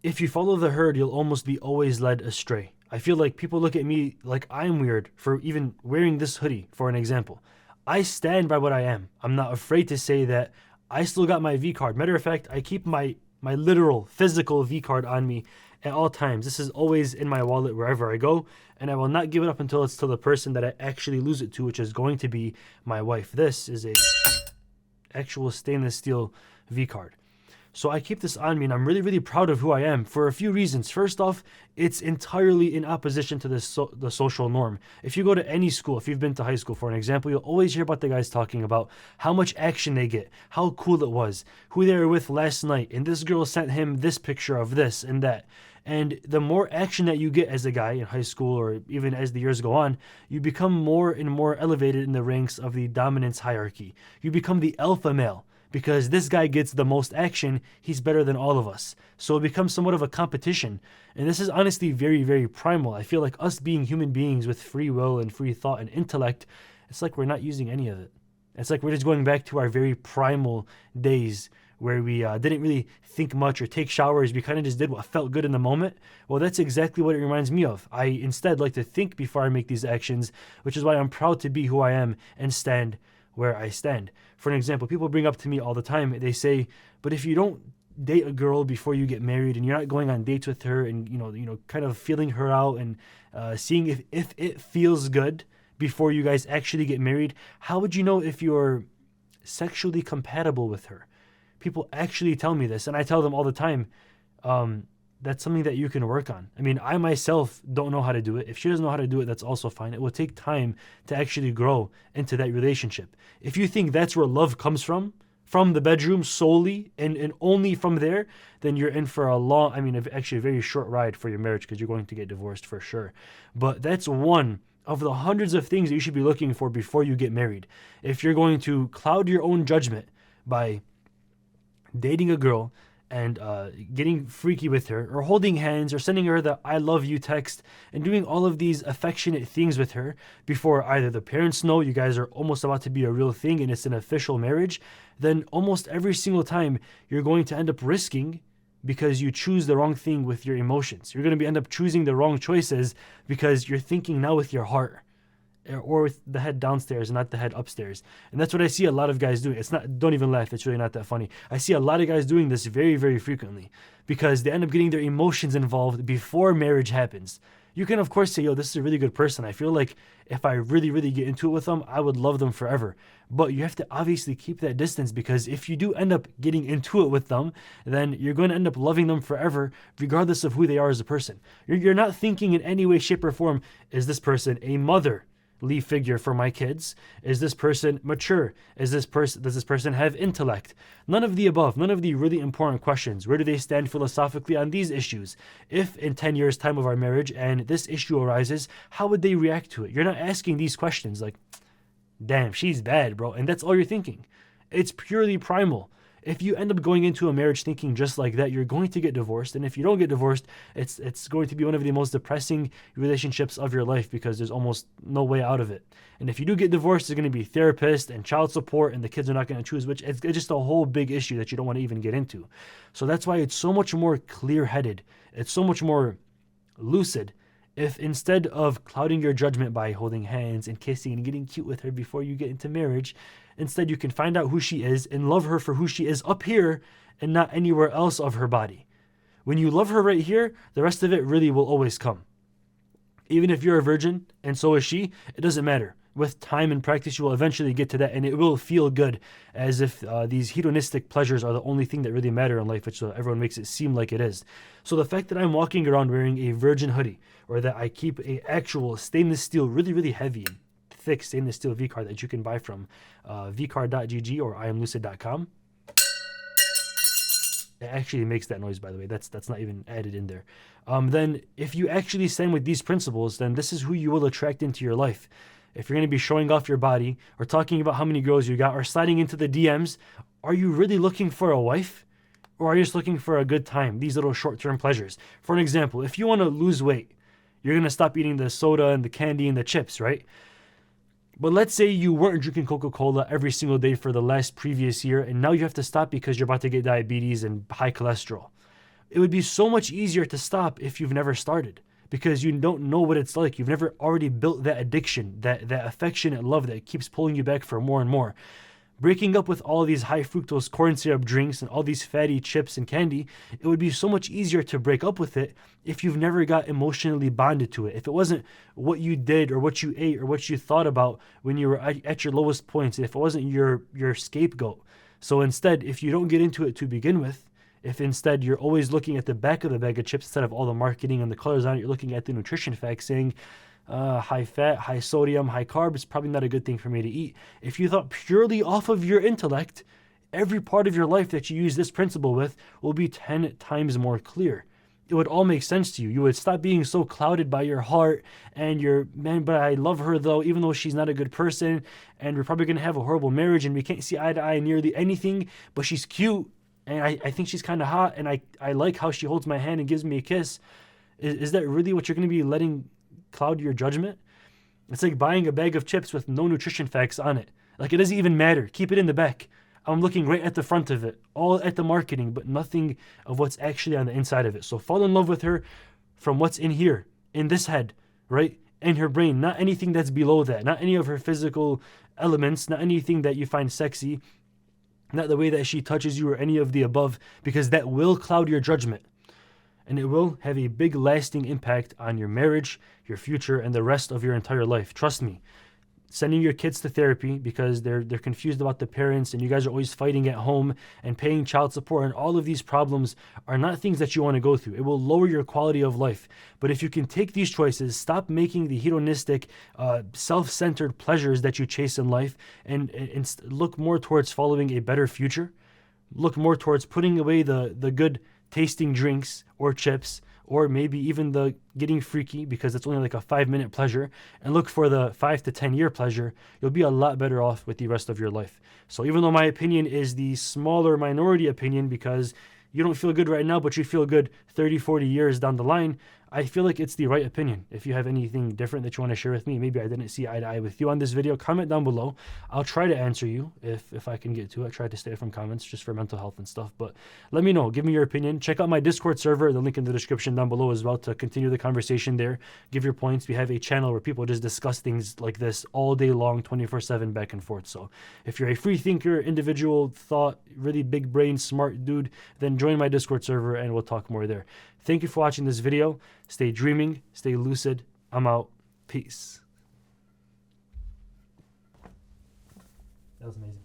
if you follow the herd, you'll almost be always led astray. I feel like people look at me like I'm weird for even wearing this hoodie, for an example. I stand by what I am. I'm not afraid to say that I still got my V card. Matter of fact, I keep my literal physical V card on me at all times. This is always in my wallet wherever I go, and I will not give it up until it's to the person that I actually lose it to, which is going to be my wife. This is a actual stainless steel V card. So I keep this on me, and I'm really, really proud of who I am for a few reasons. First off, it's entirely in opposition to the social norm. If you go to any school, if you've been to high school, for an example, you'll always hear about the guys talking about how much action they get, how cool it was, who they were with last night, and this girl sent him this picture of this and that. And the more action that you get as a guy in high school, or even as the years go on, you become more and more elevated in the ranks of the dominance hierarchy. You become the alpha male. Because this guy gets the most action, he's better than all of us. So it becomes somewhat of a competition. And this is honestly very, very primal. I feel like us being human beings with free will and free thought and intellect, it's like we're not using any of it. It's like we're just going back to our very primal days where we didn't really think much or take showers. We kind of just did what felt good in the moment. Well, that's exactly what it reminds me of. I instead like to think before I make these actions, which is why I'm proud to be who I am and stand where I stand. For an example, people bring up to me all the time, they say, but if you don't date a girl before you get married and you're not going on dates with her and, kind of feeling her out and seeing if it feels good before you guys actually get married, how would you know if you're sexually compatible with her? People actually tell me this, and I tell them all the time, that's something that you can work on. I mean, I myself don't know how to do it. If she doesn't know how to do it, that's also fine. It will take time to actually grow into that relationship. If you think that's where love comes from the bedroom solely and only from there, then you're in for actually a very short ride for your marriage, because you're going to get divorced for sure. But that's one of the hundreds of things that you should be looking for before you get married. If you're going to cloud your own judgment by dating a girl and getting freaky with her, or holding hands, or sending her the I love you text, and doing all of these affectionate things with her before either the parents know you guys are almost about to be a real thing and it's an official marriage, then almost every single time you're going to end up risking, because you choose the wrong thing with your emotions. You're going to end up choosing the wrong choices because you're thinking now with your heart, or with the head downstairs, not the head upstairs. And that's what I see a lot of guys doing. Don't even laugh, it's really not that funny. I see a lot of guys doing this very, very frequently because they end up getting their emotions involved before marriage happens. You can, of course, say, yo, this is a really good person. I feel like if I really, really get into it with them, I would love them forever. But you have to obviously keep that distance, because if you do end up getting into it with them, then you're going to end up loving them forever, regardless of who they are as a person. You're not thinking in any way, shape, or form, is this person a mother figure for my kids? Is this person mature? Does this person have intellect? None of the above, none of the really important questions. Where do they stand philosophically on these issues? If in 10 years time of our marriage and this issue arises, how would they react to it? You're not asking these questions like, damn, she's bad, bro. And that's all you're thinking. It's purely primal. If you end up going into a marriage thinking just like that, you're going to get divorced. And if you don't get divorced, it's going to be one of the most depressing relationships of your life, because there's almost no way out of it. And if you do get divorced, there's going to be therapist and child support, and the kids are not going to choose, which it's just a whole big issue that you don't want to even get into. So that's why it's so much more clear-headed. It's so much more lucid. If instead of clouding your judgment by holding hands and kissing and getting cute with her before you get into marriage, instead you can find out who she is and love her for who she is up here and not anywhere else of her body. When you love her right here, the rest of it really will always come. Even if you're a virgin and so is she, it doesn't matter. With time and practice, you will eventually get to that, and it will feel good, as if these hedonistic pleasures are the only thing that really matter in life, which everyone makes it seem like it is. So the fact that I'm walking around wearing a virgin hoodie, or that I keep a actual stainless steel, really, really heavy, thick stainless steel V-card that you can buy from vcard.gg or iamLucid.com. It actually makes that noise, by the way. That's not even added in there. Then if you actually stand with these principles, then this is who you will attract into your life. If you're going to be showing off your body, or talking about how many girls you got, or sliding into the DMs, are you really looking for a wife? Or are you just looking for a good time, these little short-term pleasures? For an example, if you want to lose weight, you're going to stop eating the soda and the candy and the chips, right? But let's say you weren't drinking Coca-Cola every single day for the last previous year, and now you have to stop because you're about to get diabetes and high cholesterol. It would be so much easier to stop if you've never started, because you don't know what it's like. You've never already built that addiction, that affectionate love that keeps pulling you back for more and more. Breaking up with all these high fructose corn syrup drinks and all these fatty chips and candy, it would be so much easier to break up with it if you've never got emotionally bonded to it. If it wasn't what you did or what you ate or what you thought about when you were at your lowest points, if it wasn't your scapegoat. So instead, if you don't get into it to begin with, if instead you're always looking at the back of the bag of chips instead of all the marketing and the colors on it, you're looking at the nutrition facts saying high fat, high sodium, high carbs, probably not a good thing for me to eat. If you thought purely off of your intellect, every part of your life that you use this principle with will be 10 times more clear. It would all make sense to you. You would stop being so clouded by your heart and your, man, but I love her though, even though she's not a good person, and we're probably going to have a horrible marriage and we can't see eye to eye nearly anything, but she's cute and I think she's kind of hot and I like how she holds my hand and gives me a kiss. Is that really what you're going to be letting cloud your judgment? It's like buying a bag of chips with no nutrition facts on it. Like, it doesn't even matter. Keep it in the back. I'm looking right at the front of it, all at the marketing, but nothing of what's actually on the inside of it. So fall in love with her from what's in here, in this head, right? In her brain, not anything that's below that, not any of her physical elements, not anything that you find sexy, not the way that she touches you or any of the above, because that will cloud your judgment. And it will have a big lasting impact on your marriage, your future, and the rest of your entire life. Trust me. Sending your kids to therapy because they're confused about the parents and you guys are always fighting at home and paying child support and all of these problems are not things that you want to go through. It will lower your quality of life. But if you can take these choices, stop making the hedonistic, self-centered pleasures that you chase in life and look more towards following a better future, look more towards putting away the good tasting drinks or chips, or maybe even the getting freaky because it's only like a 5-minute pleasure, and look for the 5 to 10 year pleasure, you'll be a lot better off with the rest of your life. So even though my opinion is the smaller minority opinion because you don't feel good right now, but you feel good 30, 40 years down the line, I feel like it's the right opinion. If you have anything different that you want to share with me, maybe I didn't see eye to eye with you on this video, comment down below. I'll try to answer you if I can get to it. Try to stay from comments just for mental health and stuff. But let me know. Give me your opinion. Check out my Discord server, the link in the description down below as well, to continue the conversation there. Give your points. We have a channel where people just discuss things like this all day long, 24/7, back and forth. So if you're a free thinker, individual thought, really big brain, smart dude, then join my Discord server and we'll talk more there. Thank you for watching this video. Stay dreaming, stay lucid. I'm out. Peace. That was amazing.